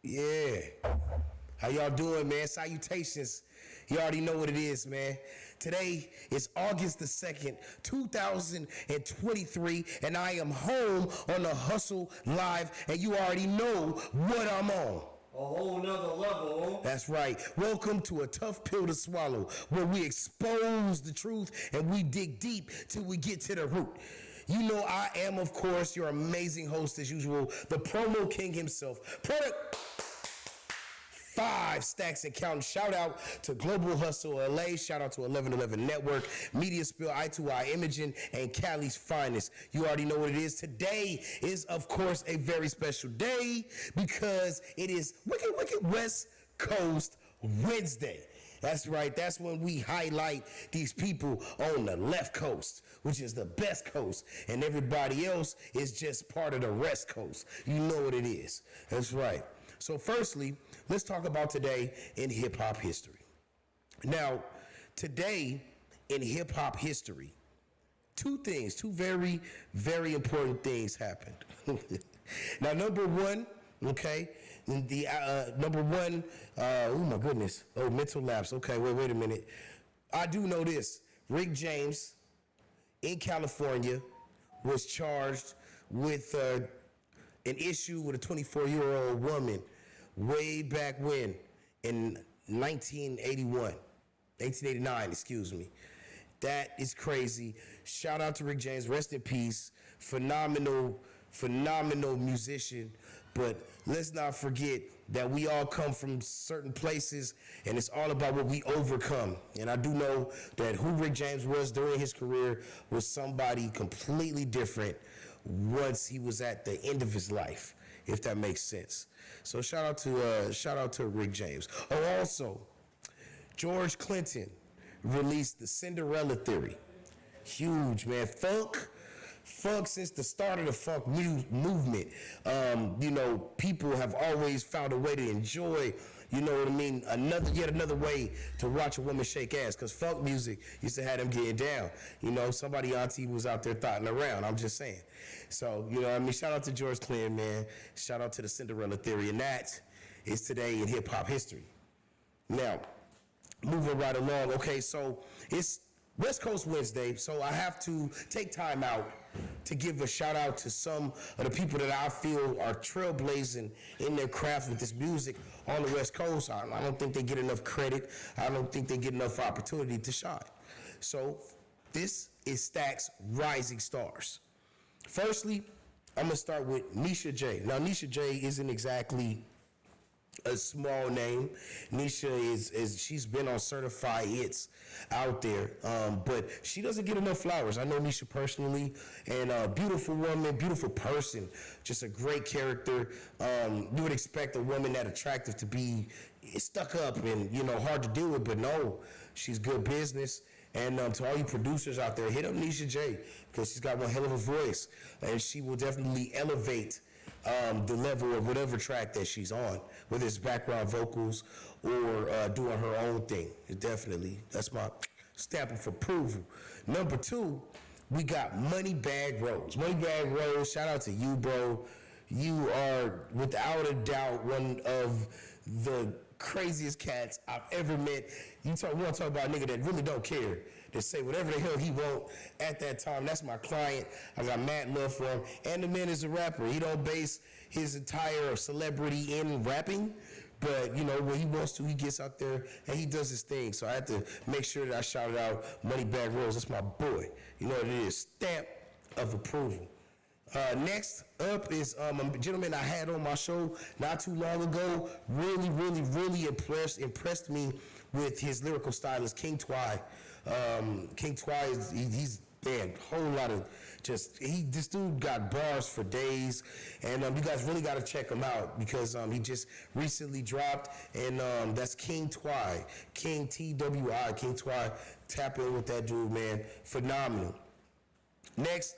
Yeah. How y'all doing, man? Salutations. You already know what it is, man. Today is August the 2nd, 2023, and I am home on the Hustle Live, and you already know what I'm on. A whole nother level. That's right. Welcome to a tough pill to swallow, where we expose the truth and we dig deep till we get to the root. You know I am, of course, your amazing host as usual, the promo king himself. Product 5 stacks and counting. Shout out to Global Hustle LA. Shout out to 1111 Network, Media Spill, I2I Imaging, and Cali's Finest. You already know what it is. Today is, of course, a very special day because it is Wicked West Coast Wednesday. That's right. That's when we highlight these people on the left coast, which is the best coast, and everybody else is just part of the rest coast. You know what it is. That's right. So firstly, let's talk about today in hip-hop history. Now, today in hip-hop history, two very, very important things happened. Now, number one, okay, oh my goodness, mental lapse. Okay, wait a minute. I do know this. Rick James in California was charged with an issue with a 24-year-old woman way back when in 1989, excuse me. That is crazy. Shout out to Rick James, rest in peace. Phenomenal musician, but let's not forget that we all come from certain places and it's all about what we overcome. And I do know that who Rick James was during his career was somebody completely different once he was at the end of his life, if that makes sense. So shout out to Rick James. Oh, also, George Clinton released the Cinderella Theory. Huge, man. Funk since the start of the funk movement, people have always found a way to enjoy, you know what I mean, yet another way to watch a woman shake ass, because funk music used to have them getting down. You know, somebody auntie was out there thotting around, I'm just saying. So, you know what I mean, shout out to George Clinton, man. Shout out to the Cinderella Theory, and that is today in hip-hop history. Now, moving right along, okay, so it's West Coast Wednesday, so I have to take time out to give a shout out to some of the people that I feel are trailblazing in their craft with this music on the West Coast. I don't think they get enough credit. I don't think they get enough opportunity to shine. So this is Stack's Rising Stars. Firstly, I'm gonna start with Nisha J. Now, Nisha J isn't exactly a small name. Nisha is she's been on certified hits out there, but she doesn't get enough flowers. I know Nisha personally, and a beautiful woman, beautiful person, just a great character. You would expect a woman that attractive to be stuck up and, you know, hard to deal with, but no, she's good business. And to all you producers out there, hit up Nisha J, because she's got one hell of a voice, and she will definitely elevate the level of whatever track that she's on, whether it's background vocals or doing her own thing. Definitely, that's my stamp of approval. Number 2, we got Moneybagg Rose. Moneybagg Rose, shout out to you, bro. You are without a doubt one of the craziest cats I've ever met. You want to talk about a nigga that really don't care, to say whatever the hell he want at that time. That's my client. I got mad love for him. And the man is a rapper. He don't base his entire celebrity in rapping, but you know, when he wants to, he gets out there and he does his thing. So I had to make sure that I shouted out Moneybagg Rose. That's my boy. You know what it is. Stamp of approval. Next up is a gentleman I had on my show not too long ago. Really impressed me with his lyrical stylist, King Twy. King Twy he's man, whole lot of this dude got bars for days, and you guys really got to check him out because he just recently dropped, and that's King Twy, King Twy, King Twy. Tap in with that dude, man, phenomenal. Next.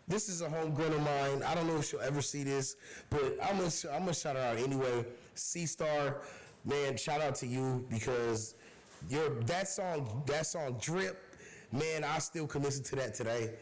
This is a homegrown of mine. I don't know if she'll ever see this, but I'm gonna shout her out anyway. C-Star, man, shout out to you because that song Drip, man, I still can listen to that today.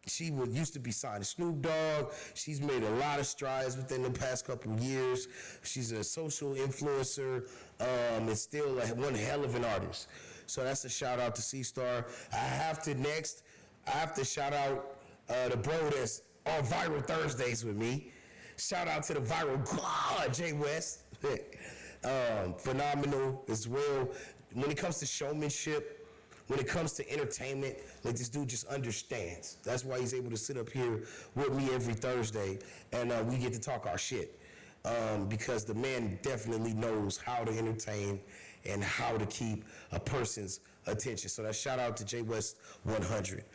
She used to be signed to Snoop Dogg. She's made a lot of strides within the past couple of years. She's a social influencer and still one hell of an artist. So that's a shout out to C-Star. I have to shout out the bro that's on Viral Thursdays with me. Shout out to the viral God, Jay West. Phenomenal as well. When it comes to showmanship, when it comes to entertainment, like this dude just understands. That's why he's able to sit up here with me every Thursday and we get to talk our shit. Because the man definitely knows how to entertain and how to keep a person's attention. So that shout out to Jay West 100.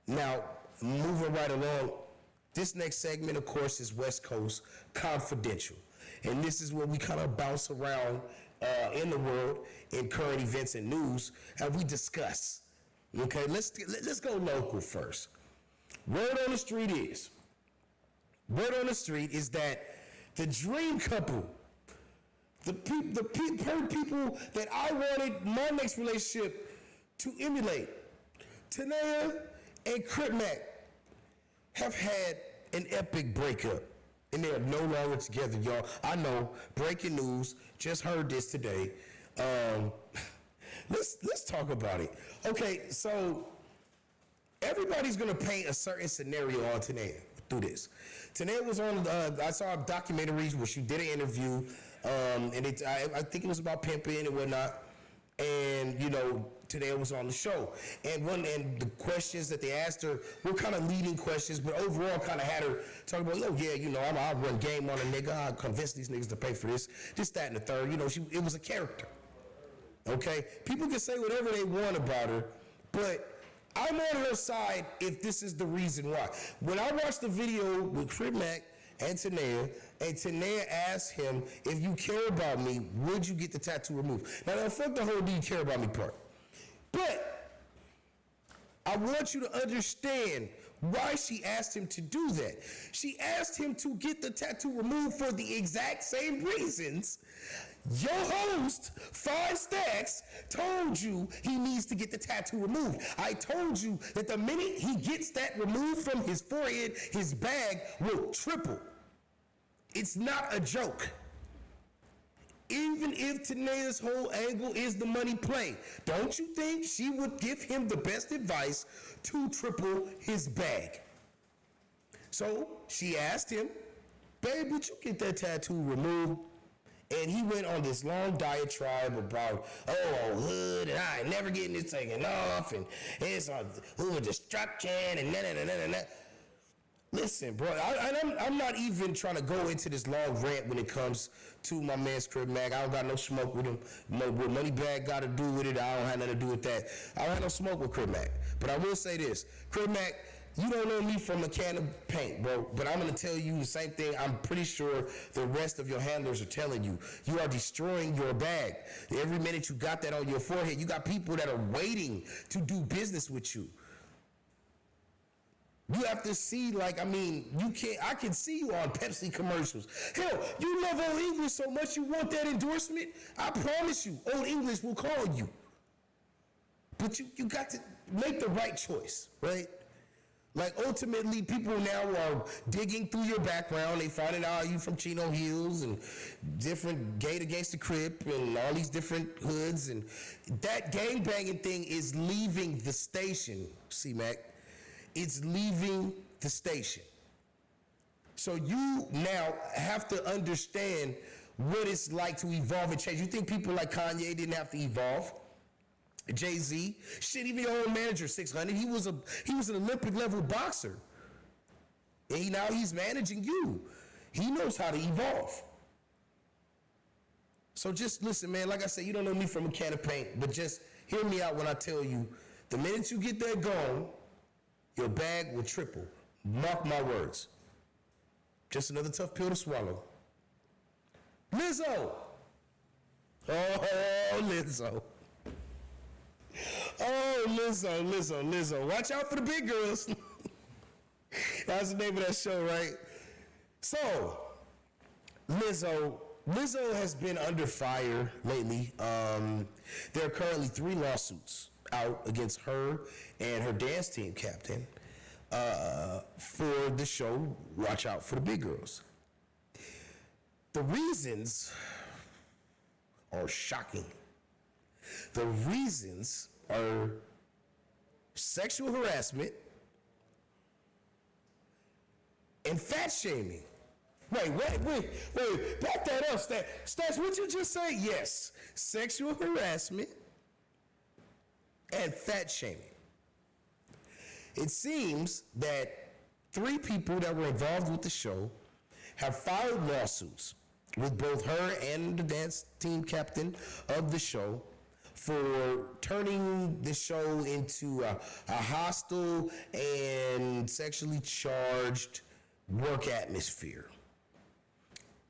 Now, moving right along, this next segment, of course, is West Coast Confidential. And this is where we kind of bounce around in the world, in current events and news, and we discuss. Okay, let's go local first. Word on the street is that the dream couple, the people that I wanted my next relationship to emulate, Tanea and Crip Mac, have had an epic breakup. And they are no longer together, y'all. I know, breaking news, just heard this today. Let's talk about it. Okay, so everybody's gonna paint a certain scenario on Tanea through this. Tanea was on, I saw a documentary where she did an interview, and I think it was about pimping and whatnot. And you know, Tanea was on the show, and the questions that they asked her were kind of leading questions, but overall kind of had her talking about, oh yeah, you know, I'll run game on a nigga, I'll convince these niggas to pay for this, that, and the third. You know, it was a character. Okay, people can say whatever they want about her, but I'm on her side if this is the reason why. When I watched the video with Crip Mac and Tanea asked him, if you care about me, would you get the tattoo removed? Now, fuck the whole do you care about me part. But I want you to understand why she asked him to do that. She asked him to get the tattoo removed for the exact same reasons your host, 5 Stacks, told you he needs to get the tattoo removed. I told you that the minute he gets that removed from his forehead, his bag will triple. It's not a joke. Even if Tanea's whole angle is the money play, don't you think she would give him the best advice to triple his bag? So she asked him, babe, would you get that tattoo removed? And he went on this long diatribe about, oh, hood, and I ain't never getting this taken off, and it's a destruction, and na. Listen, bro, I'm not even trying to go into this long rant when it comes to my man's Crip Mac. I don't got no smoke with him. What Moneybag got to do with it, I don't have nothing to do with that. I don't have no smoke with Crip Mac. But I will say this, Crip Mac, you don't know me from a can of paint, bro, but I'm going to tell you the same thing I'm pretty sure the rest of your handlers are telling you. You are destroying your bag. Every minute you got that on your forehead, you got people that are waiting to do business with you. You have to see, like, I mean, I can see you on Pepsi commercials. Hell, you love Old English so much you want that endorsement? I promise you, Old English will call you. But you got to make the right choice, right? Like, ultimately, people now are digging through your background. They finding out you from Chino Hills and different Gate Against the Crip and all these different hoods. And that gangbanging thing is leaving the station, C-Mac. It's leaving the station. So you now have to understand what it's like to evolve and change. You think people like Kanye didn't have to evolve? Jay-Z, shit, even your own manager, 600, he was an Olympic level boxer. And now he's managing you. He knows how to evolve. So just listen, man, like I said, you don't know me from a can of paint, but just hear me out when I tell you, the minute you get that going, your bag will triple. Mark my words. Just another tough pill to swallow. Lizzo. Oh, Lizzo. Oh, Lizzo. Watch out for the big girls. That's the name of that show, right? So, Lizzo has been under fire lately. There are currently 3 lawsuits out against her and her dance team captain. for the show, Watch Out for the Big Girls. The reasons are shocking. The reasons are sexual harassment and fat shaming. Wait, back that up, Stats, what you just say? Yes, sexual harassment and fat shaming. It seems that 3 people that were involved with the show have filed lawsuits with both her and the dance team captain of the show for turning the show into a hostile and sexually charged work atmosphere.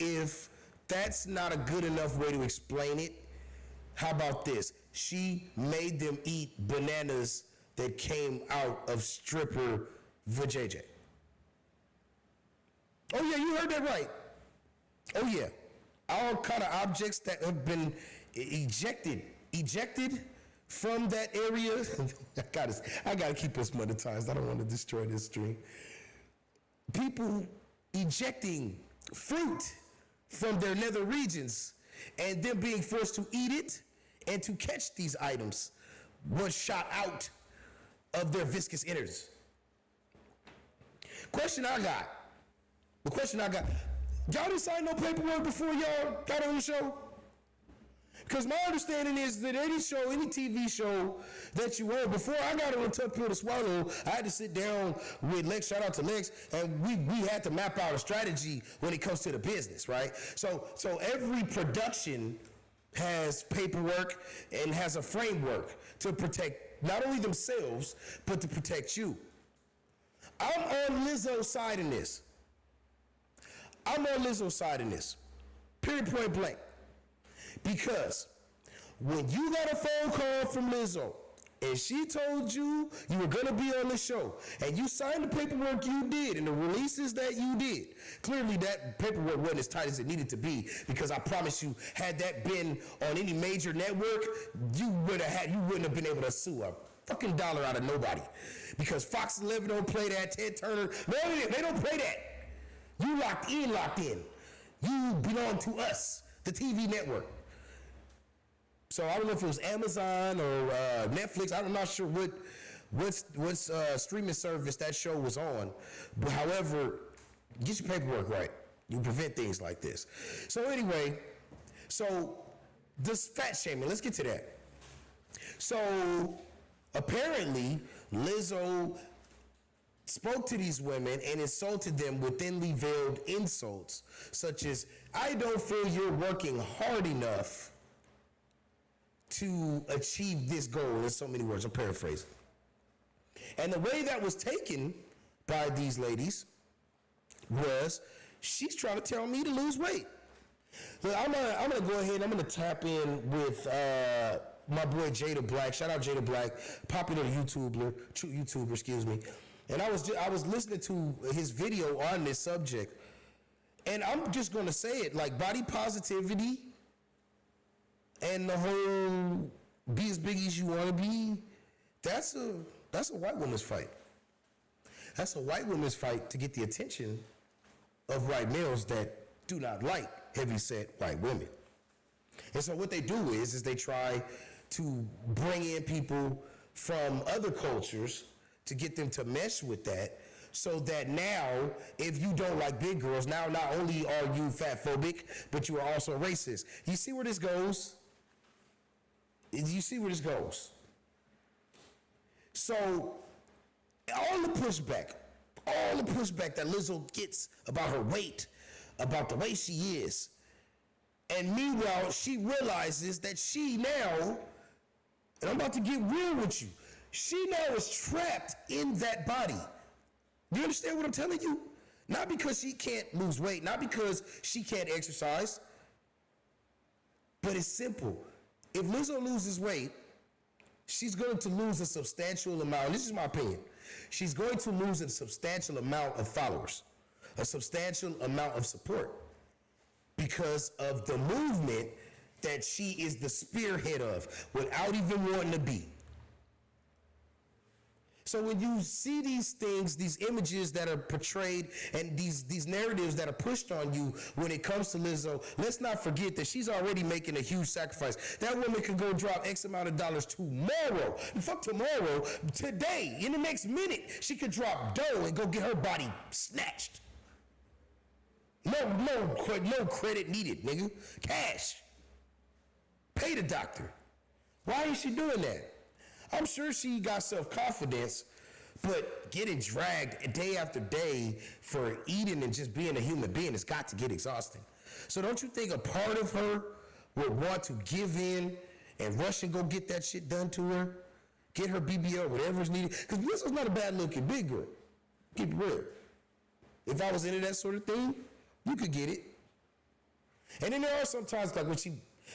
If that's not a good enough way to explain it, how about this? She made them eat bananas that came out of stripper vajayjay. Oh yeah, you heard that right. Oh yeah, all kind of objects that have been ejected from that area. I gotta keep this monetized. I don't want to destroy this stream. People ejecting fruit from their nether regions and them being forced to eat it and to catch these items was shot out of their viscous innards. The question I got, y'all didn't sign no paperwork before y'all got on the show? Because my understanding is that any show, any TV show that you were, before I got on a tough pill to swallow, I had to sit down with Lex, shout out to Lex, and we had to map out a strategy when it comes to the business, right? So every production has paperwork and has a framework to protect not only themselves, but to protect you. I'm on Lizzo's side in this. Period, point blank. Because when you got a phone call from Lizzo and she told you you were going to be on the show and you signed the paperwork you did and the releases that you did, clearly that paperwork wasn't as tight as it needed to be, because I promise you, had that been on any major network, you wouldn't have been able to sue a fucking dollar out of nobody, because Fox 11 don't play that, Ted Turner, no, they don't play that. You locked in. You belong to us, the TV network. So I don't know if it was Amazon or Netflix. I'm not sure what streaming service that show was on. But however, get your paperwork right. You prevent things like this. So anyway, this fat shaming, let's get to that. So apparently Lizzo spoke to these women and insulted them with thinly veiled insults, such as, "I don't feel you're working hard enough to achieve this goal," in so many words. I'm paraphrasing. And the way that was taken by these ladies was, she's trying to tell me to lose weight. Look, I'm gonna go ahead and I'm gonna tap in with my boy Jada Black. Shout out Jada Black, popular YouTuber, excuse me. And I was listening to his video on this subject, and I'm just gonna say it, like, body positivity and the whole be as big as you want to be, that's a white woman's fight. That's a white woman's fight to get the attention of white males that do not like heavy-set white women. And so what they do is they try to bring in people from other cultures to get them to mesh with that, so that now, if you don't like big girls, now not only are you fatphobic, but you are also racist. You see where this goes? So, all the pushback that Lizzo gets about her weight, about the way she is, and meanwhile, she realizes that she now, and I'm about to get real with you, she now is trapped in that body. You understand what I'm telling you? Not because she can't lose weight, not because she can't exercise, but it's simple. If Lizzo loses weight, she's going to lose a substantial amount, and this is my opinion, she's going to lose a substantial amount of followers, a substantial amount of support, because of the movement that she is the spearhead of without even wanting to be. So when you see these things, these images that are portrayed and these narratives that are pushed on you when it comes to Lizzo, let's not forget that she's already making a huge sacrifice. That woman could go drop X amount of dollars tomorrow. Fuck tomorrow. Today, in the next minute, she could drop dough and go get her body snatched. No credit needed, nigga. Cash. Pay the doctor. Why is she doing that? I'm sure she got self-confidence, but getting dragged day after day for eating and just being a human being has got to get exhausting. So don't you think a part of her would want to give in and rush and go get that shit done to her? Get her BBL, whatever's needed? Because Lizzo's not a bad-looking big girl. Keep it real. If I was into that sort of thing, you could get it. And then there are sometimes, like when she,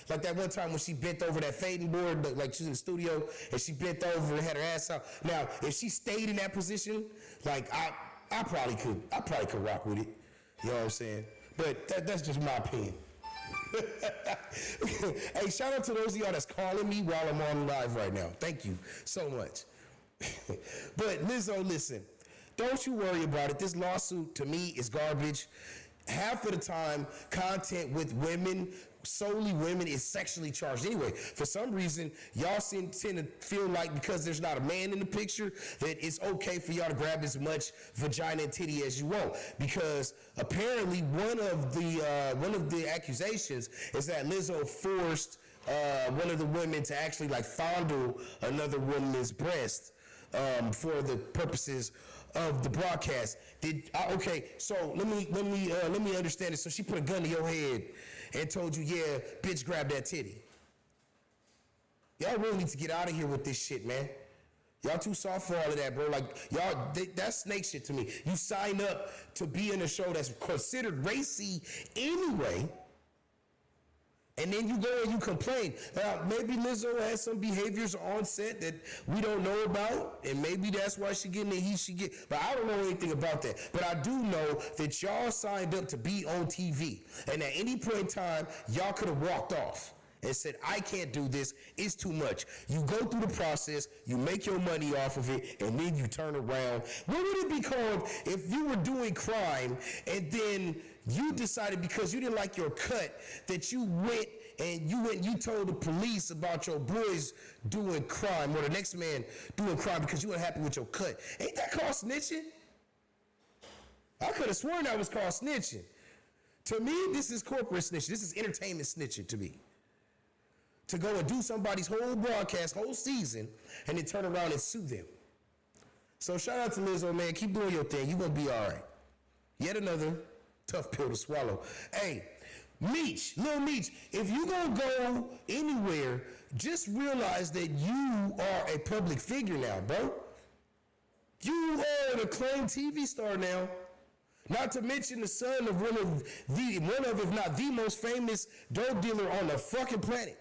like that one time when she bent over that fading board, like she's in the studio and she bent over and had her ass out. Now, if she stayed in that position, like I probably could rock with it. You know what I'm saying? But that's just my opinion. Hey, shout out to those of y'all that's calling me while I'm on live right now. Thank you so much. But Lizzo, listen, don't you worry about it. This lawsuit to me is garbage. Half of the time, content with women, solely women, is sexually charged anyway. For some reason, y'all tend to feel like because there's not a man in the picture that it's okay for y'all to grab as much vagina and titty as you want. Because apparently one of the accusations is that Lizzo forced one of the women to actually like fondle another woman's breast for the purposes of the broadcast. Okay, so let me understand it. So she put a gun to your head and told you, yeah, bitch, grab that titty. Y'all really need to get out of here with this shit, man. Y'all too soft for all of that, bro. Like, y'all, that's snake shit to me. You sign up to be in a show that's considered racy anyway, and then you go and you complain. Maybe Lizzo has some behaviors on set that we don't know about, and maybe that's why she getting the heat she get. But I don't know anything about that. But I do know that y'all signed up to be on TV, and at any point in time, y'all could have walked off and said, I can't do this, it's too much. You go through the process, you make your money off of it, and then you turn around. What would it be called if you were doing crime and then you decided because you didn't like your cut that you went and you told the police about your boys doing crime or the next man doing crime because you weren't happy with your cut? Ain't that called snitching? I could have sworn that was called snitching. To me, this is corporate snitching. This is entertainment snitching to me. To go and do somebody's whole broadcast, whole season, and then turn around and sue them. So shout out to Lizzo, man. Keep doing your thing. You're going to be all right. Yet another tough pill to swallow. Hey, Meech, Lil Meech, if you going to go anywhere, just realize that you are a public figure now, bro. You are an acclaimed TV star now. Not to mention the son of one of, if not the most famous dope dealer on the fucking planet.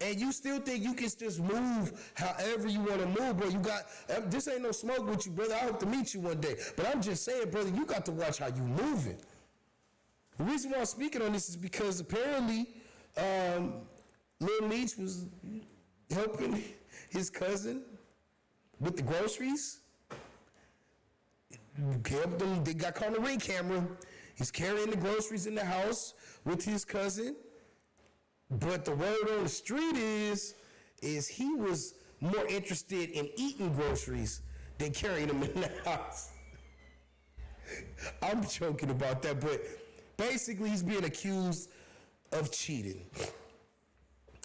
And you still think you can just move however you want to move, bro. You got, this ain't no smoke with you, brother. I hope to meet you one day. But I'm just saying, brother, you got to watch how you moving. The reason why I'm speaking on this is because apparently Lil Meech was helping his cousin with the groceries. Helped them, they got caught on the ring camera. He's carrying the groceries in the house with his cousin. But the word on the street is he was more interested in eating groceries than carrying them in the house. I'm joking about that, but basically he's being accused of cheating.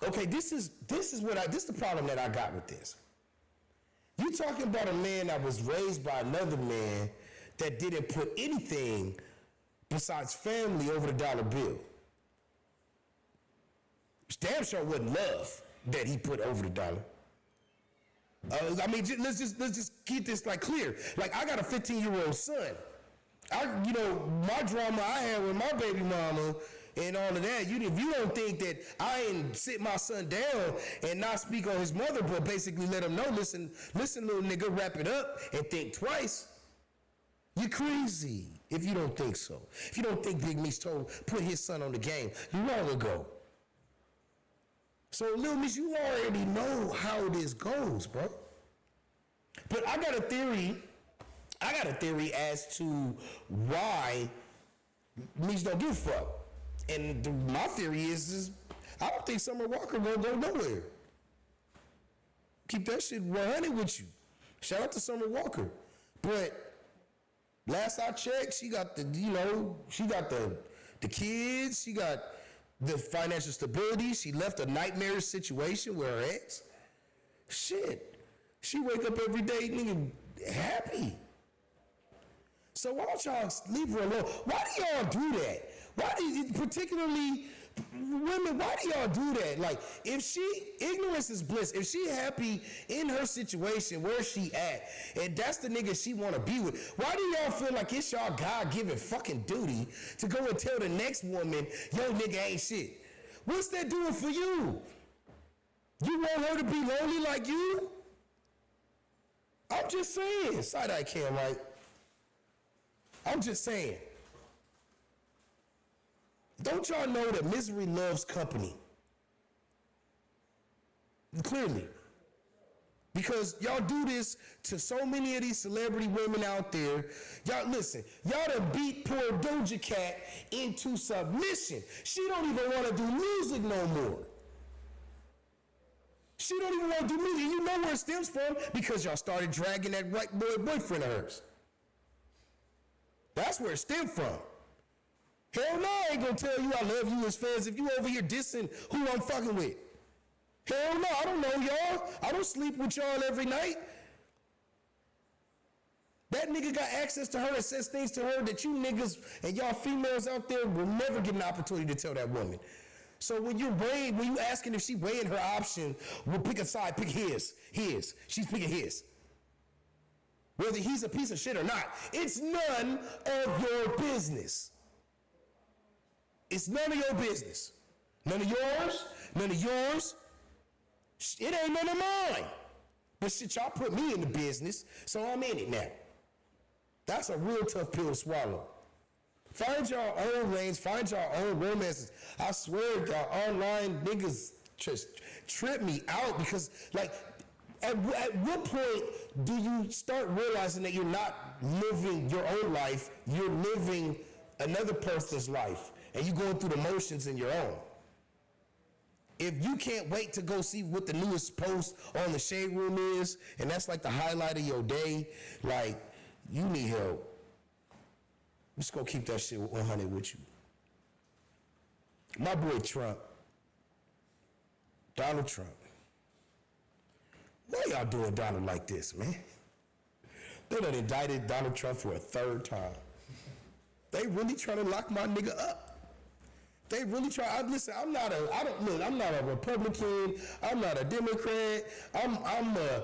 Okay, this is the problem that I got with this. You talking about a man that was raised by another man that didn't put anything besides family over the dollar bill. Damn sure wasn't love that he put over the dollar. I mean, let's just get this like clear. Like, I got a 15-year-old son. My drama I had with my baby mama and all of that. If you don't think that I ain't sit my son down and not speak on his mother, but basically let him know, listen, little nigga, wrap it up and think twice. You're crazy if you don't think so. If you don't think Big Meech put his son on the game long ago. So, Lil Meech, you already know how this goes, bro. But I got a theory. As to why niggas don't give a fuck. And my theory is I don't think Summer Walker gonna go nowhere. Keep that shit 100 with you. Shout out to Summer Walker. But last I checked, she got the kids, she got the financial stability. She left a nightmarish situation with her ex. Shit. She wake up every day, nigga, happy. So why don't y'all leave her alone? Why do y'all do that? Why do you, particularly women, why do y'all do that? Like, ignorance is bliss. If she happy in her situation, where she at, and that's the nigga she want to be with, why do y'all feel like it's y'all God-given fucking duty to go and tell the next woman, yo, nigga ain't shit? What's that doing for you? You want her to be lonely like you? I'm just saying. Side-eye cam, right? I'm just saying. Don't y'all know that misery loves company? Clearly. Because y'all do this to so many of these celebrity women out there. Y'all, listen, y'all done beat poor Doja Cat into submission. She don't even want to do music no more. She don't even want to do music. You know where it stems from? Because y'all started dragging that white boyfriend of hers. That's where it stemmed from. Hell no, I ain't gonna tell you I love you as fans if you over here dissing who I'm fucking with. Hell no, I don't know y'all. I don't sleep with y'all every night. That nigga got access to her and says things to her that you niggas and y'all females out there will never get an opportunity to tell that woman. So when you asking if she weighing her option, we'll pick a side, pick his. She's picking his. Whether he's a piece of shit or not, it's none of your business. It's none of your business. None of yours, none of yours. It ain't none of mine. But shit, y'all put me in the business, so I'm in it now. That's a real tough pill to swallow. Find your own lanes, find your own romances. I swear, y'all online niggas just trip me out because, like, at what point do you start realizing that you're not living your own life, you're living another person's life, and you're going through the motions in your own? If you can't wait to go see what the newest post on the Shade Room is, and that's like the highlight of your day, like, you need help. I'm just gonna keep that shit 100 with you. My boy Trump, Donald Trump. Why y'all doing Donald like this, man? They done indicted Donald Trump for a third time. They really trying to lock my nigga up. They really try. Listen, I'm not a Republican. I'm not a Democrat. I'm a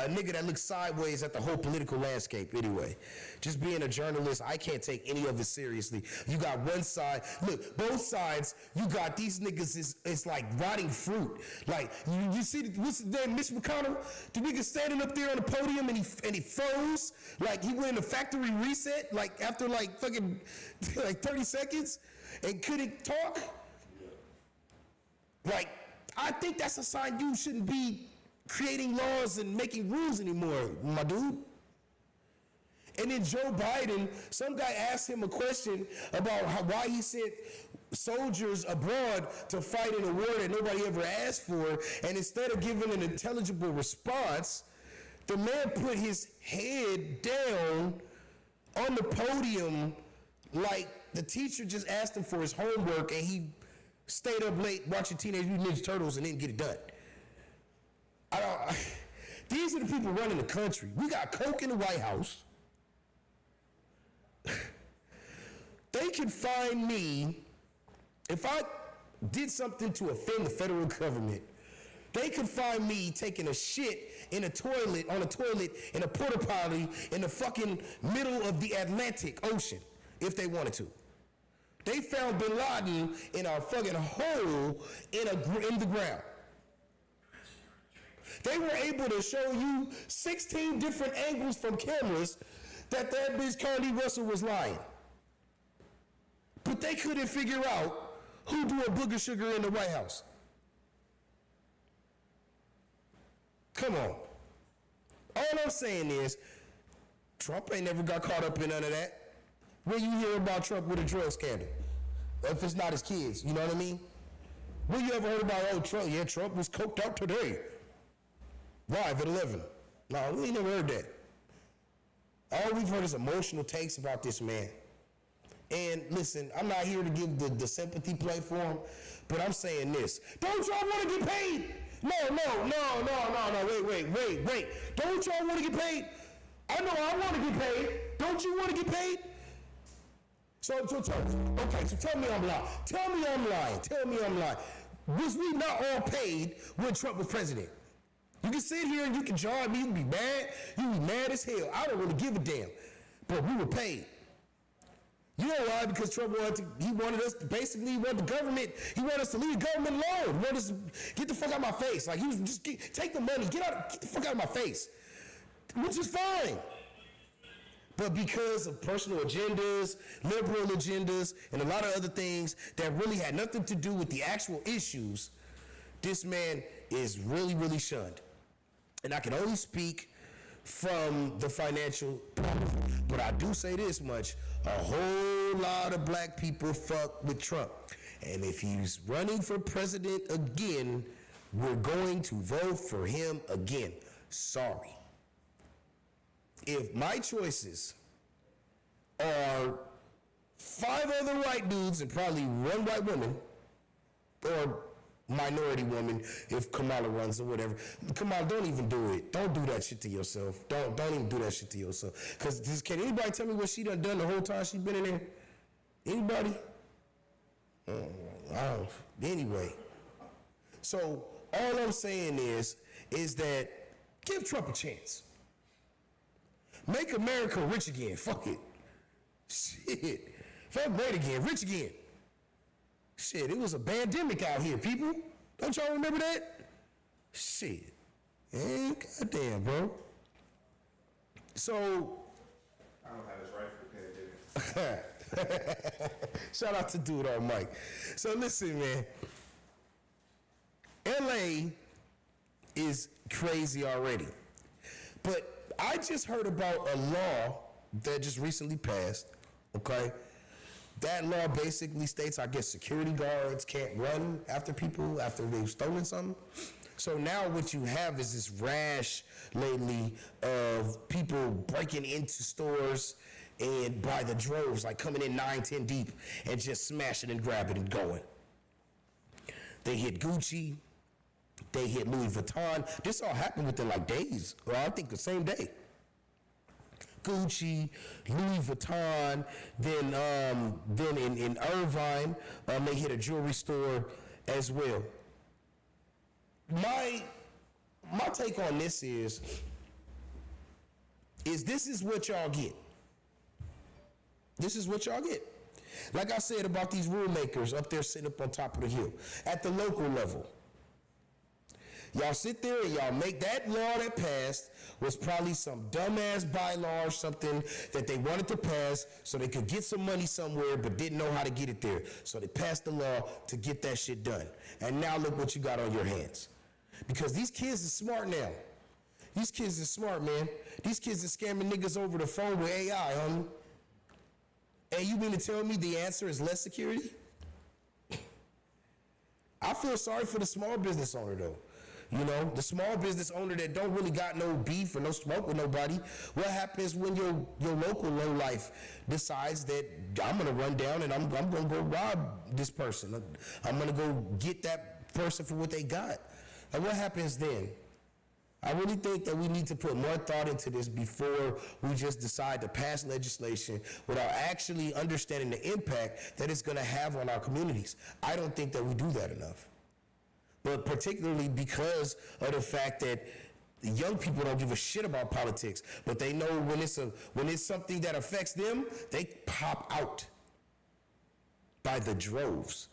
nigga that looks sideways at the whole political landscape anyway. Just being a journalist, I can't take any of it seriously. You got one side. Look, both sides, you got these niggas it's like rotting fruit. Like, you see, what's his name, Mitch McConnell? The nigga standing up there on the podium and he froze. Like, he went in a factory reset, like, after, like, fucking, like, 30 seconds. And couldn't talk? Like, I think that's a sign you shouldn't be creating laws and making rules anymore, my dude. And then Joe Biden, some guy asked him a question about why he sent soldiers abroad to fight in a war that nobody ever asked for, and instead of giving an intelligible response, the man put his head down on the podium like the teacher just asked him for his homework and he stayed up late watching Teenage Mutant Ninja Turtles and didn't get it done. These are the people running the country. We got Coke in the White House. They can find me if I did something to offend the federal government. They could find me taking a shit in a toilet, on a toilet, in a porta potty in the fucking middle of the Atlantic Ocean if they wanted to. They found Bin Laden in a fucking hole in the ground. They were able to show you 16 different angles from cameras that bitch Cardi Russell was lying. But they couldn't figure out who do a booger sugar in the White House. Come on. All I'm saying is, Trump ain't never got caught up in none of that. Where you hear about Trump with a drug scandal? If it's not his kids, you know what I mean? Where you ever heard about, oh, Trump, yeah, Trump was coked out today. Live at 11. No, we ain't never heard that. All we've heard is emotional takes about this man. And listen, I'm not here to give the sympathy play for him, but I'm saying this. Don't y'all want to get paid? No, wait. Don't y'all want to get paid? I know I want to get paid. Don't you want to get paid? So tell me I'm lying. Tell me I'm lying. Was we not all paid when Trump was president? You can sit here and you can join me, you can be mad, you can be mad as hell. I don't really give a damn. But we were paid. You know why? Because Trump wanted us to basically, he wanted the government, he wanted us to leave the government alone. He wanted us to get the fuck out of my face. Like, he was just, take the money, get the fuck out of my face. Which is fine. But because of personal agendas, liberal agendas, and a lot of other things that really had nothing to do with the actual issues, this man is really, really shunned. And I can only speak from the financial problem. But I do say this much, a whole lot of black people fuck with Trump. And if he's running for president again, we're going to vote for him again. Sorry. If my choices are 5 other white dudes and probably 1 white woman, or minority woman if Kamala runs or whatever. Kamala, don't even do it. Don't do that shit to yourself. Don't even do that shit to yourself. Because can anybody tell me what she done the whole time she been in there? Anybody? Anyway. So all I'm saying is that give Trump a chance. Make America rich again. Fuck it. Shit. Felt great again. Rich again. Shit, it was a pandemic out here, people. Don't y'all remember that? Shit. Goddamn, bro. So. I don't have his right for the pandemic. Shout out to Dude on Mike. So listen, man. LA is crazy already. But I just heard about a law that just recently passed, okay? That law basically states, I guess, security guards can't run after people after they've stolen something. So now what you have is this rash lately of people breaking into stores and by the droves, like coming in 9, 10 deep and just smashing and grabbing and going. They hit Gucci, they hit Louis Vuitton. This all happened within like days, or I think the same day. Gucci, Louis Vuitton, then in Irvine, they hit a jewelry store as well. My take on this is this is what y'all get. This is what y'all get. Like I said about these rule makers up there sitting up on top of the hill, at the local level. Y'all sit there and y'all make that law that passed was probably some dumbass bylaw or something that they wanted to pass so they could get some money somewhere but didn't know how to get it there. So they passed the law to get that shit done. And now look what you got on your hands. Because these kids are smart now. These kids are smart, man. These kids are scamming niggas over the phone with AI, homie. And you mean to tell me the answer is less security? I feel sorry for the small business owner though. You know, the small business owner that don't really got no beef or no smoke with nobody. What happens when your local lowlife decides that I'm gonna run down and I'm gonna go rob this person. I'm gonna go get that person for what they got. And what happens then? I really think that we need to put more thought into this before we just decide to pass legislation without actually understanding the impact that it's gonna have on our communities. I don't think that we do that enough. But particularly because of the fact that young people don't give a shit about politics, but they know when it's something that affects them, they pop out by the droves.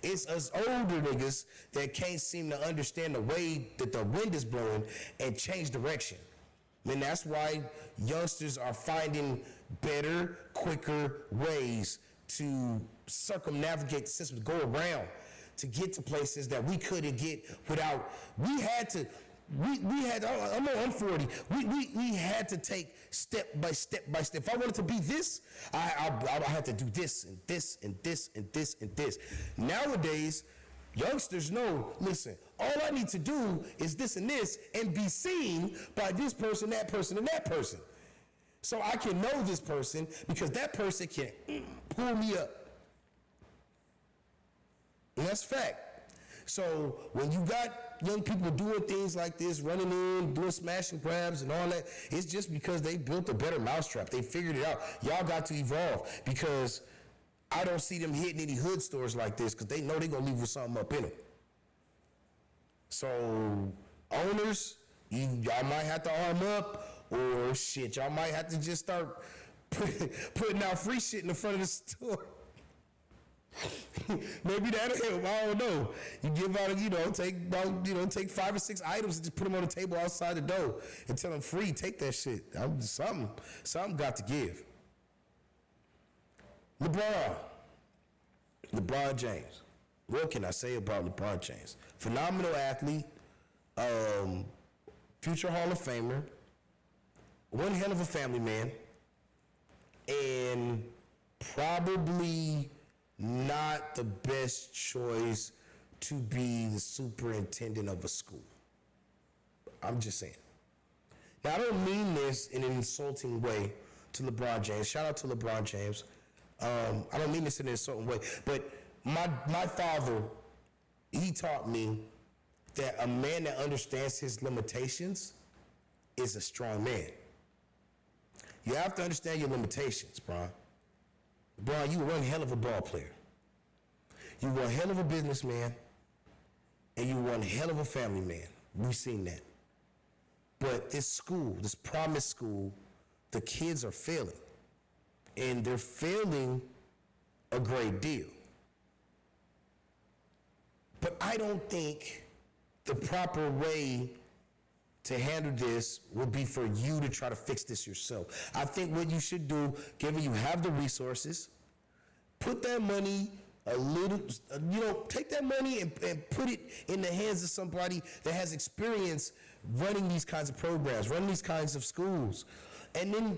It's us older niggas that can't seem to understand the way that the wind is blowing and change direction. And that's why youngsters are finding better, quicker ways to circumnavigate the system, to go around, to get to places that we couldn't get without. We had to, we had, I'm 40. We had to take step by step. If I wanted to be this, I had to do this and this and this and this and this. Nowadays, youngsters know, listen, all I need to do is this and this and be seen by this person, that person, and that person. So I can know this person because that person can pull me up. And that's fact. So when you got young people doing things like this, running in, doing smash and grabs and all that, it's just because they built a better mousetrap. They figured it out. Y'all got to evolve because I don't see them hitting any hood stores like this because they know they're going to leave with something up in them. So owners, y'all might have to arm up or shit, y'all might have to just start putting out free shit in the front of the store. Maybe that'll help. I don't know. You give out, take 5 or 6 items and just put them on the table outside the door and tell them free. Take that shit. Something got to give. LeBron James. What can I say about LeBron James? Phenomenal athlete, future Hall of Famer, one hell of a family man, and probably not the best choice to be the superintendent of a school. I'm just saying. Now, I don't mean this in an insulting way to LeBron James. Shout out to LeBron James. I don't mean this in an insulting way, but my father, he taught me that a man that understands his limitations is a strong man. You have to understand your limitations, Bron. Bron, you were one hell of a ball player. You were a hell of a businessman, and you were one hell of a family man. We've seen that. But this school, this promised school, the kids are failing. And they're failing a great deal. But I don't think the proper way to handle this would be for you to try to fix this yourself. I think what you should do, given you have the resources, put that money take that money and put it in the hands of somebody that has experience running these kinds of programs, running these kinds of schools. And then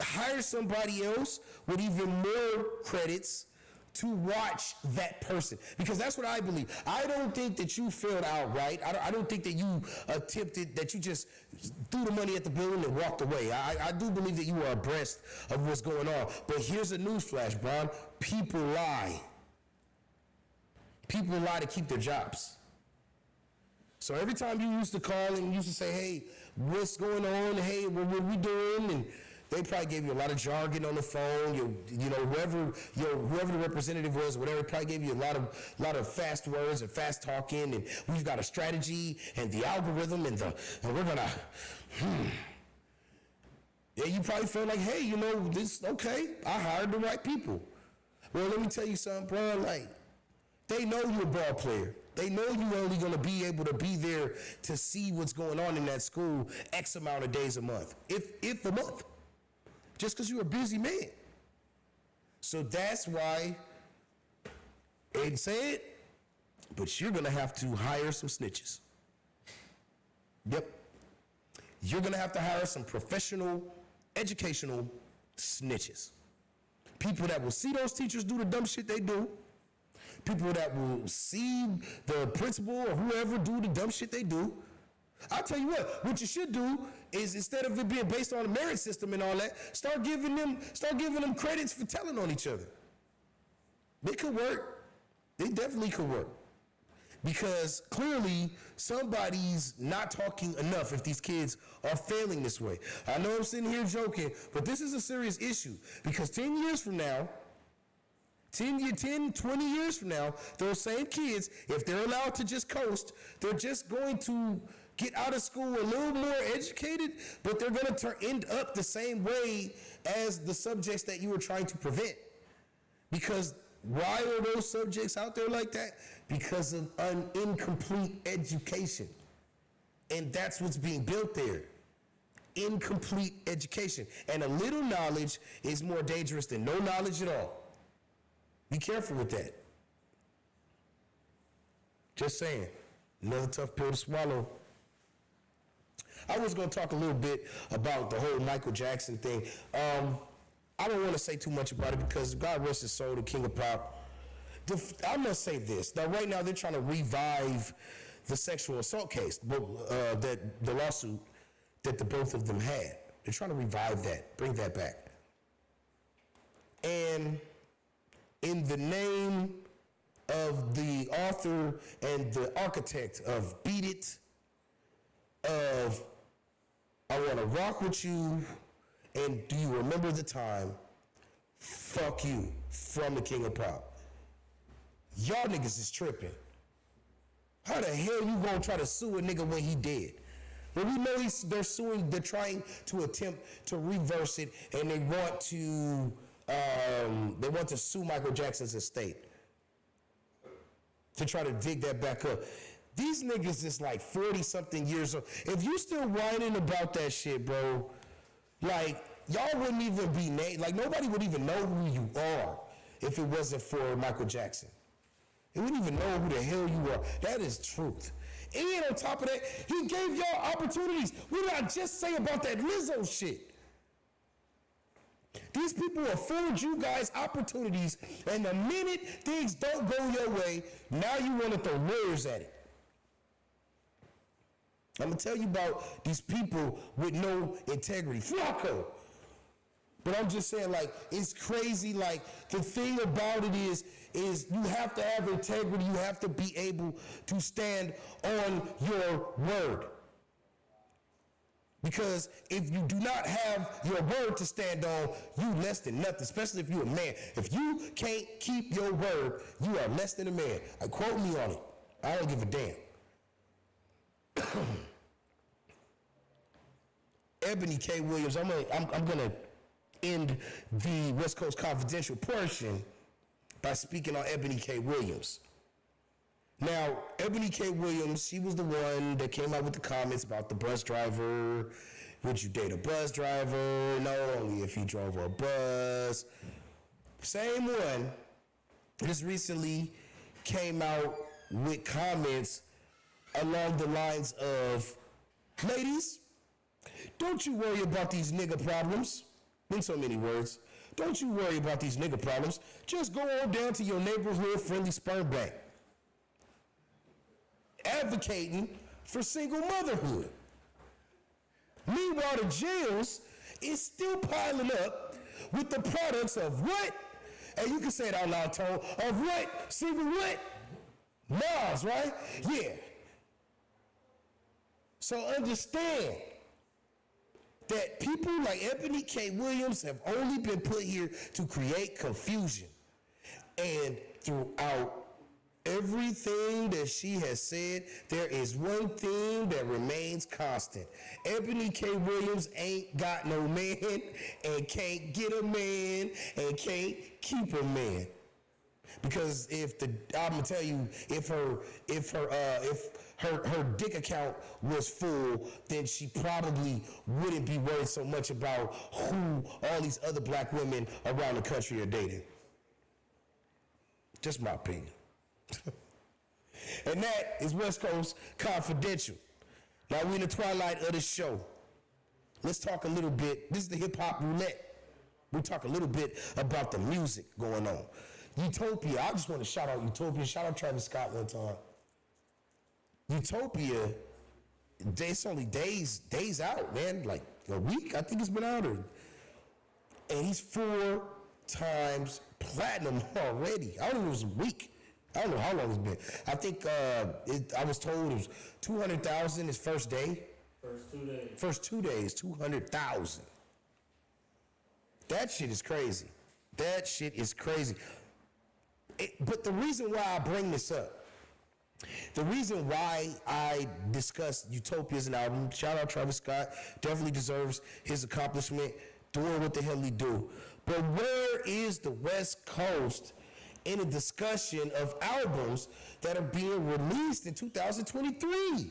hire somebody else with even more credits to watch that person. Because that's what I believe. I don't think that you failed outright. I don't think that you attempted, that you just threw the money at the building and walked away. I do believe that you are abreast of what's going on. But here's a newsflash, Bron. People lie. People lie to keep their jobs. So every time you used to call and you used to say, hey, what's going on? Hey, what are we doing? And they probably gave you a lot of jargon on the phone. Whoever the representative was, whatever, probably gave you a lot of fast words and fast talking. And we've got a strategy and the algorithm and we're gonna. Yeah, you probably felt like, hey, this okay. I hired the right people. Well, let me tell you something, bro. Like, they know you're a ball player. They know you're only going to be able to be there to see what's going on in that school X amount of days a month, if a month, just because you're a busy man. So that's why, I didn't say it, but you're going to have to hire some snitches. Yep. You're going to have to hire some professional, educational snitches. People that will see those teachers do the dumb shit they do. People that will see the principal or whoever do the dumb shit they do. I'll tell you what you should do is, instead of it being based on a merit system and all that, start giving them credits for telling on each other. They could work. They definitely could work. Because clearly somebody's not talking enough if these kids are failing this way. I know I'm sitting here joking, but this is a serious issue, because 10 years from now, 10, 20 years from now, those same kids, if they're allowed to just coast, they're just going to get out of school a little more educated, but they're going to end up the same way as the subjects that you were trying to prevent. Because why are those subjects out there like that? Because of an incomplete education. And that's what's being built there. Incomplete education. And a little knowledge is more dangerous than no knowledge at all. Be careful with that. Just saying. Another tough pill to swallow. I was going to talk a little bit about the whole Michael Jackson thing. I don't want to say too much about it because God rest his soul, the king of pop. I'm going to say this. Now, right now, they're trying to revive the sexual assault case, that the lawsuit that the both of them had. They're trying to revive that, bring that back. And in the name of the author and the architect of Beat It, of I Want to Rock With You, and Do You Remember the Time, fuck you, from the king of pop. Y'all niggas is tripping. How the hell you gonna try to sue a nigga when he dead? Well, we know they're trying to attempt to reverse it, and they want to sue Michael Jackson's estate to try to dig that back up. These niggas is like 40-something years old. If you still whining about that shit, bro, like, y'all wouldn't even be named. Like, nobody would even know who you are if it wasn't for Michael Jackson. They wouldn't even know who the hell you are. That is truth. And on top of that, he gave y'all opportunities. What did I just say about that Lizzo shit? These people afford you guys opportunities, and the minute things don't go your way, now you want to throw lawyers at it. I'm going to tell you about these people with no integrity. Flacco. But I'm just saying, like, it's crazy. Like, the thing about it is you have to have integrity. You have to be able to stand on your word. Because if you do not have your word to stand on, you less than nothing, especially if you're a man. If you can't keep your word, you are less than a man. Quote me on it. I don't give a damn. Ebony K. Williams, I'm gonna end the West Coast Confidential portion by speaking on Ebony K. Williams. Now, Ebony K. Williams, she was the one that came out with the comments about the bus driver. Would you date a bus driver? No, only if he drove a bus. Same one just recently came out with comments along the lines of, ladies, don't you worry about these nigga problems. In so many words, don't you worry about these nigga problems. Just go on down to your neighborhood friendly sperm bank. Advocating for single motherhood. Meanwhile, the jails is still piling up with the products of what? And you can say it out loud, Tone. Of what? Single what? Nas, right? Yeah. So understand that people like Ebony K. Williams have only been put here to create confusion. And throughout everything that she has said, there is one thing that remains constant. Ebony K. Williams ain't got no man and can't get a man and can't keep a man. Because I'm gonna tell you, if her dick account was full, then she probably wouldn't be worried so much about who all these other black women around the country are dating. Just my opinion. And that is West Coast Confidential. Now we're in the twilight of the show. Let's talk a little bit. This is the hip hop roulette. We'll talk a little bit about the music going on. Utopia. I just want to shout out Utopia. Shout out Travis Scott one time. Utopia, it's only days out, man. Like a week, I think it's been out. And he's 4 times platinum already. I don't know if it was a week. I don't know how long it's been. I think I was told it was 200,000 his first day. First 2 days, 200,000. That shit is crazy. That shit is crazy. But the reason why I bring this up, the reason why I discuss Utopia as an album, shout out Travis Scott, definitely deserves his accomplishment, doing what the hell he do. But where is the West Coast in a discussion of albums that are being released in 2023?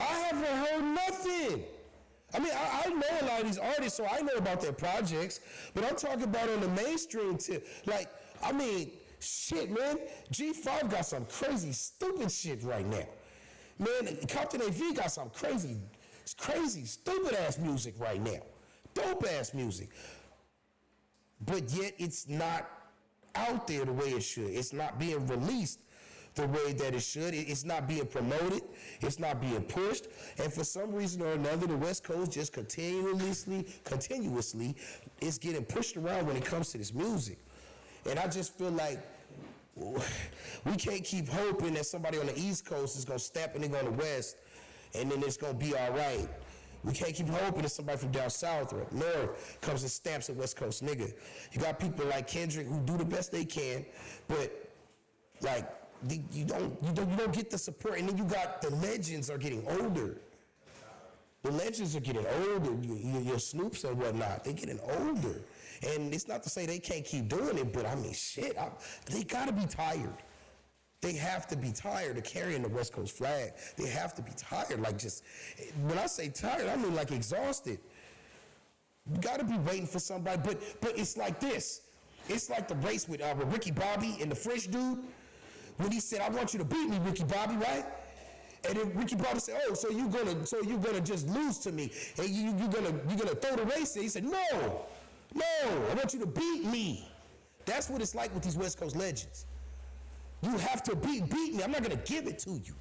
I haven't heard nothing. I mean, I know a lot of these artists, so I know about their projects, but I'm talking about on the mainstream tip. Like, I mean, shit, man. G5 got some crazy, stupid shit right now. Man, Compton AV got some crazy, stupid ass music right now. Dope ass music. But yet it's not out there the way it should. It's not being released the way that it should. It's not being promoted. It's not being pushed. And for some reason or another, the West Coast just continuously is getting pushed around when it comes to this music. And I just feel like we can't keep hoping that somebody on the East Coast is going to step and on the West and then it's going to be all right. We can't keep hoping that somebody from down south or up north comes and stamps a West Coast nigga. You got people like Kendrick who do the best they can, but like you don't get the support. And then you got the legends are getting older. The legends are getting older. Your Snoops and whatnot, they're getting older. And it's not to say they can't keep doing it, but I mean, shit, they gotta be tired. They have to be tired of carrying the West Coast flag. They have to be tired, like just, when I say tired, I mean like exhausted. You gotta be waiting for somebody, but it's like this. It's like the race with Ricky Bobby and the French dude, when he said, I want you to beat me, Ricky Bobby, right? And then Ricky Bobby said, oh, so you're gonna just lose to me, and you're gonna throw the race in. He said, no, I want you to beat me. That's what it's like with these West Coast legends. You have to beat me. I'm not gonna give it to you.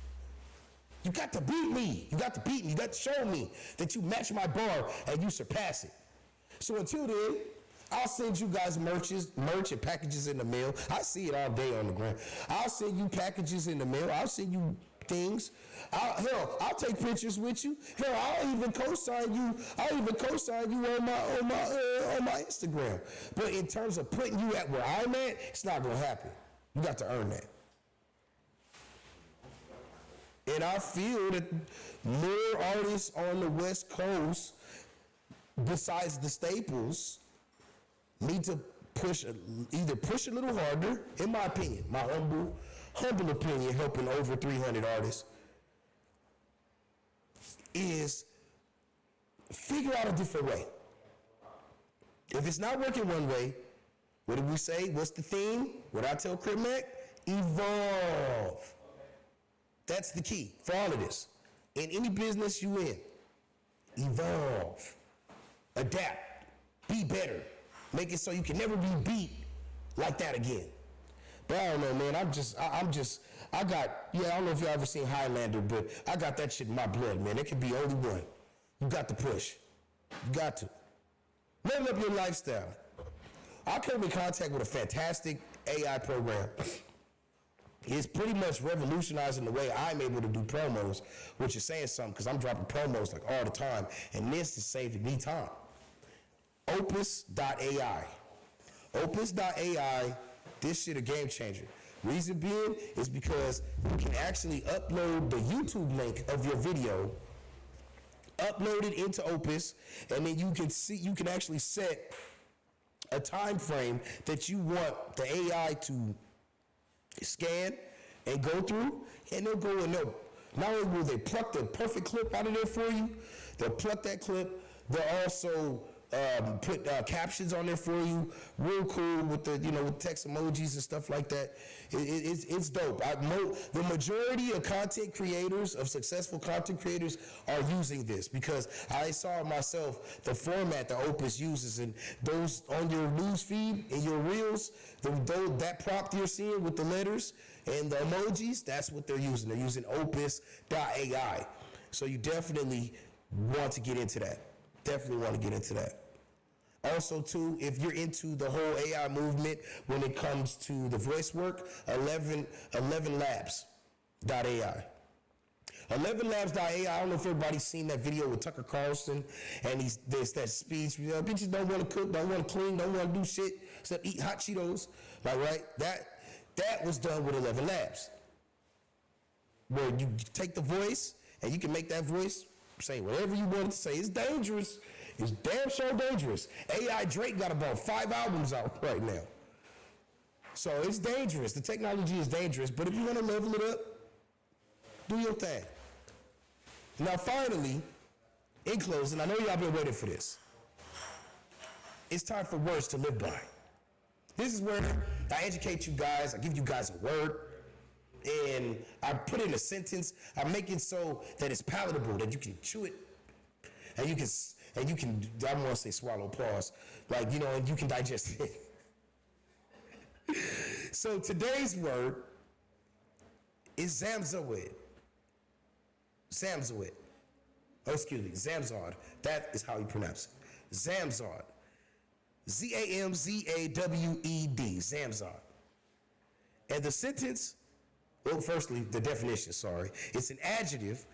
You got to beat me. You got to beat me. You got to show me that you match my bar and you surpass it. So until then, I'll send you guys merch and packages in the mail. I see it all day on the ground. I'll send you packages in the mail. I'll send you things. I'll take pictures with you. Hell, I'll even co-sign you. On my Instagram. But in terms of putting you at where I'm at, it's not gonna happen. You got to earn that. And I feel that more artists on the West Coast, besides the staples, need to either push a little harder, in my opinion, my humble opinion, helping over 300 artists, is figure out a different way. If it's not working one way, what did we say? What's the theme? What I tell Crip Mac? Evolve. That's the key for all of this. In any business you in, evolve, adapt, be better. Make it so you can never be beat like that again. But I don't know, man. I don't know if y'all ever seen Highlander, but I got that shit in my blood, man. There can be only one. You got to push. You got to. Level up your lifestyle. I came in contact with a fantastic AI program. It's pretty much revolutionizing the way I'm able to do promos, which is saying something because I'm dropping promos like all the time, and this is saving me time. Opus.ai. Opus.ai, this shit a game changer. Reason being is because you can actually upload the YouTube link of your video, upload it into Opus, and then you can actually set a time frame that you want the AI to scan and go through, and they'll go and they'll, not only will they pluck the perfect clip out of there for you, they'll pluck that clip, they'll also put captions on there for you, real cool with the, with text emojis and stuff like that. It's dope. The majority of successful content creators are using this because I saw myself the format that Opus uses, and those on your news feed and your reels, that prompt you're seeing with the letters and the emojis, that's what they're using. They're using Opus.ai. So you definitely want to get into that. Definitely want to get into that. Also, too, if you're into the whole AI movement when it comes to the voice work, 11labs.ai. 11labs.ai, I don't know if everybody's seen that video with Tucker Carlson, and there's that speech, bitches don't want to cook, don't want to clean, don't want to do shit except eat hot Cheetos. Like, right? That was done with 11 Labs. Where you take the voice, and you can make that voice say whatever you want it to say. It's dangerous. It's damn sure dangerous. AI Drake got about 5 albums out right now. So it's dangerous. The technology is dangerous, but if you want to level it up, do your thing. Now finally, in closing, I know y'all been waiting for this. It's time for words to live by. This is where I educate you guys, I give you guys a word, and I put in a sentence. I make it so that it's palatable, that you can chew it, and you can, I don't want to say swallow, pause, like, you know, and you can digest it. So today's word is Zamzoid. Zamzoid. Oh, excuse me, Zamzard. That is how you pronounce it. Zamzard. Z-A-M-Z-A-W-E-D. Zamzard. And the sentence, well, firstly, the definition, sorry. It's an adjective,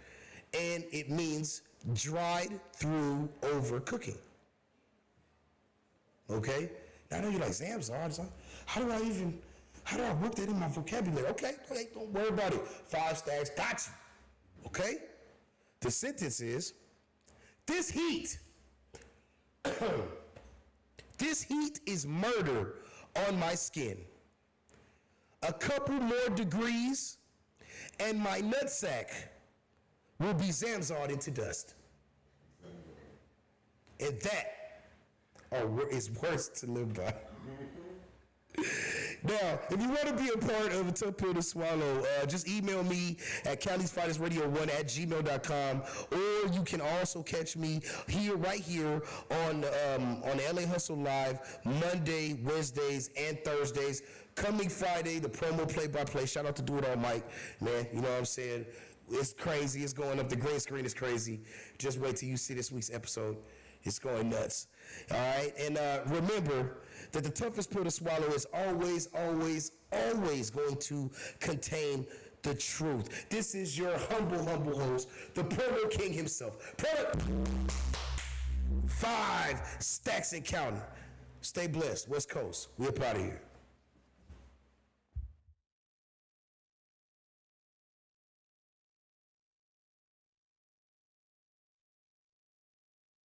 and it means dried through over cooking. Okay? Now I know you're like, Zamzard, how do I work that in my vocabulary? Okay, don't worry about it. 5 stacks, got you. Okay? The sentence is, this heat is murder on my skin. A couple more degrees, and my nutsack will be Zamzard into dust. And that is worse to live by. Now, if you want to be a part of Utopia to Swallow, just email me at Cali'sFinestRadio1@gmail.com, or you can also catch me right here on the LA Hustle Live Monday, Wednesdays, and Thursdays. Coming Friday, the promo play-by-play. Shout out to Do It All Mike, man. You know what I'm saying? It's crazy. It's going up. The green screen is crazy. Just wait till you see this week's episode. It's going nuts. All right? And remember that the toughest pill to swallow is always, always, always going to contain the truth. This is your humble host, the promo king himself. 5 stacks and counting. Stay blessed. West Coast. We're up out of here.